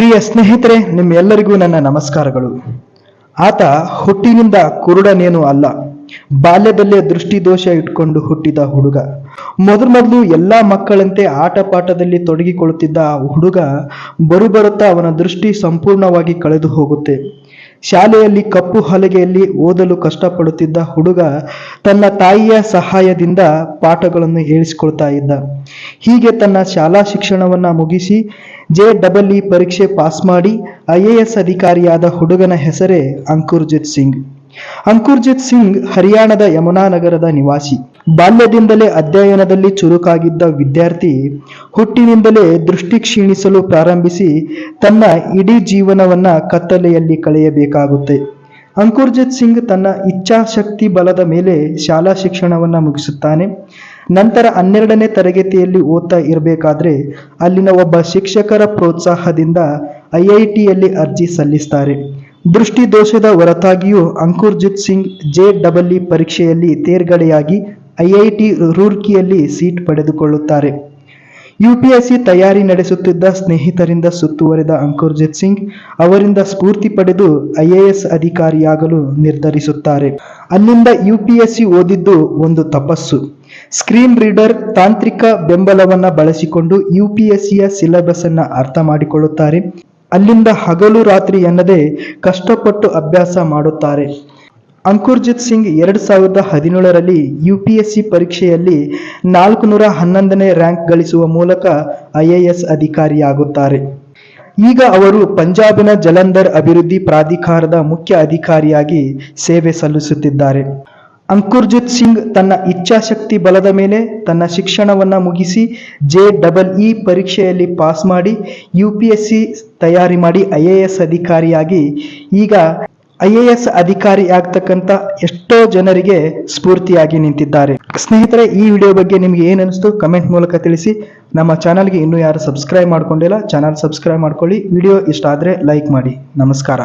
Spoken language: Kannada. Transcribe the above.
ಪ್ರಿಯ ಸ್ನೇಹಿತರೆ, ನಿಮ್ಮೆಲ್ಲರಿಗೂ ನನ್ನ ನಮಸ್ಕಾರಗಳು. ಆತ ಹುಟ್ಟಿನಿಂದ ಕುರುಡನೇನೂ ಅಲ್ಲ, ಬಾಲ್ಯದಲ್ಲೇ ದೃಷ್ಟಿದೋಷ ಇಟ್ಕೊಂಡು ಹುಟ್ಟಿದ ಹುಡುಗ. ಮೊದಲು ಎಲ್ಲಾ ಮಕ್ಕಳಂತೆ ಆಟ ಪಾಠದಲ್ಲಿ ತೊಡಗಿಕೊಳ್ಳುತ್ತಿದ್ದ ಆ ಹುಡುಗ ಬರುತ್ತಾ ಅವನ ದೃಷ್ಟಿ ಸಂಪೂರ್ಣವಾಗಿ ಕಳೆದು ಹೋಗುತ್ತೆ. ಶಾಲೆಯಲ್ಲಿ ಕಪ್ಪು ಹಲಗೆಯಲ್ಲಿ ಓದಲು ಕಷ್ಟಪಡುತ್ತಿದ್ದ ಹುಡುಗ ತನ್ನ ತಾಯಿಯ ಸಹಾಯದಿಂದ ಪಾಠಗಳನ್ನು ಹೇಳಿಸಿಕೊಳ್ತಾ ಇದ್ದ. ಹೀಗೆ ತನ್ನ ಶಾಲಾ ಶಿಕ್ಷಣವನ್ನ ಮುಗಿಸಿ JEE ಪರೀಕ್ಷೆ ಪಾಸ್ ಮಾಡಿ IAS ಅಧಿಕಾರಿಯಾದ ಹುಡುಗನ ಹೆಸರೇ ಅಂಕುರ್ಜಿತ್ ಸಿಂಗ್. ಅಂಕುರ್ಜಿತ್ ಸಿಂಗ್ ಹರಿಯಾಣದ ಯಮುನಾನಗರದ ನಿವಾಸಿ. ಬಾಲ್ಯದಿಂದಲೇ ಅಧ್ಯಯನದಲ್ಲಿ ಚುರುಕಾಗಿದ್ದ ವಿದ್ಯಾರ್ಥಿ ಹುಟ್ಟಿನಿಂದಲೇ ದೃಷ್ಟಿ ಕ್ಷೀಣಿಸಲು ಪ್ರಾರಂಭಿಸಿ ತನ್ನ ಇಡೀ ಜೀವನವನ್ನ ಕತ್ತಲೆಯಲ್ಲಿ ಕಳೆಯಬೇಕಾಗುತ್ತೆ. ಅಂಕುರ್ಜಿತ್ ಸಿಂಗ್ ತನ್ನ ಇಚ್ಛಾಶಕ್ತಿ ಬಲದ ಮೇಲೆ ಶಾಲಾ ಶಿಕ್ಷಣವನ್ನ ಮುಗಿಸುತ್ತಾನೆ. ನಂತರ 12ನೇ ತರಗತಿಯಲ್ಲಿ ಓದ್ತಾ ಇರಬೇಕಾದ್ರೆ ಅಲ್ಲಿನ ಒಬ್ಬ ಶಿಕ್ಷಕರ ಪ್ರೋತ್ಸಾಹದಿಂದ IITಯಲ್ಲಿ ಅರ್ಜಿ ಸಲ್ಲಿಸ್ತಾರೆ. ದೃಷ್ಟಿ ದೋಷದ ಹೊರತಾಗಿಯೂ ಅಂಕುರ್ಜಿತ್ ಸಿಂಗ್ JEE ಪರೀಕ್ಷೆಯಲ್ಲಿ ತೇರ್ಗಡೆಯಾಗಿ IIT ರೂರ್ಕಿಯಲ್ಲಿ ಸೀಟ್ ಪಡೆದುಕೊಳ್ಳುತ್ತಾರೆ. UPSC ತಯಾರಿ ನಡೆಸುತ್ತಿದ್ದ ಸ್ನೇಹಿತರಿಂದ ಸುತ್ತುವರಿದ ಅಂಕುರ್ಜಿತ್ ಸಿಂಗ್ ಅವರಿಂದ ಸ್ಫೂರ್ತಿ ಪಡೆದು IAS ಅಧಿಕಾರಿಯಾಗಲು ನಿರ್ಧರಿಸುತ್ತಾರೆ. ಅಲ್ಲಿಂದ UPSC ಓದಿದ್ದು ಒಂದು ತಪಸ್ಸು. ಸ್ಕ್ರೀನ್ ರೀಡರ್ ತಾಂತ್ರಿಕ ಬೆಂಬಲವನ್ನ ಬಳಸಿಕೊಂಡು UPSCಯ ಸಿಲೆಬಸ್ ಅನ್ನ ಅರ್ಥ ಮಾಡಿಕೊಳ್ಳುತ್ತಾರೆ. ಅಲ್ಲಿಂದ ಹಗಲು ರಾತ್ರಿ ಎನ್ನದೇ ಕಷ್ಟಪಟ್ಟು ಅಭ್ಯಾಸ ಮಾಡುತ್ತಾರೆ. ಅಂಕುರ್ಜಿತ್ ಸಿಂಗ್ 2017ರಲ್ಲಿ UPSC ಪರೀಕ್ಷೆಯಲ್ಲಿ 411ನೇ ರ್ಯಾಂಕ್ ಗಳಿಸುವ ಮೂಲಕ IAS ಅಧಿಕಾರಿಯಾಗುತ್ತಾರೆ. ಈಗ ಅವರು ಪಂಜಾಬಿನ ಜಲಂಧರ್ ಅಭಿವೃದ್ಧಿ ಪ್ರಾಧಿಕಾರದ ಮುಖ್ಯ ಅಧಿಕಾರಿಯಾಗಿ ಸೇವೆ ಸಲ್ಲಿಸುತ್ತಿದ್ದಾರೆ. ಅಂಕುರ್ಜಿತ್ ಸಿಂಗ್ ತನ್ನ ಇಚ್ಛಾಶಕ್ತಿ ಬಲದ ಮೇಲೆ ತನ್ನ ಶಿಕ್ಷಣವನ್ನ ಮುಗಿಸಿ JEE ಪರೀಕ್ಷೆಯಲ್ಲಿ ಪಾಸ್ ಮಾಡಿ UPSC ತಯಾರಿ ಮಾಡಿ IAS ಅಧಿಕಾರಿಯಾಗಿ ಈಗ IAS ಅಧಿಕಾರಿ ಆಗ್ತಕ್ಕಂಥ ಎಷ್ಟೋ ಜನರಿಗೆ ಸ್ಫೂರ್ತಿಯಾಗಿ ನಿಂತಿದ್ದಾರೆ. ಸ್ನೇಹಿತರೆ, ಈ ವಿಡಿಯೋ ಬಗ್ಗೆ ನಿಮ್ಗೆ ಏನು ಅನಿಸ್ತು ಕಮೆಂಟ್ ಮೂಲಕ ತಿಳಿಸಿ. ನಮ್ಮ ಚಾನಲ್ಗೆ ಇನ್ನೂ ಯಾರು ಸಬ್ಸ್ಕ್ರೈಬ್ ಮಾಡ್ಕೊಂಡಿಲ್ಲ, ಚಾನಲ್ ಸಬ್ಸ್ಕ್ರೈಬ್ ಮಾಡ್ಕೊಳ್ಳಿ. ವಿಡಿಯೋ ಇಷ್ಟ ಆದ್ರೆ ಲೈಕ್ ಮಾಡಿ. ನಮಸ್ಕಾರ.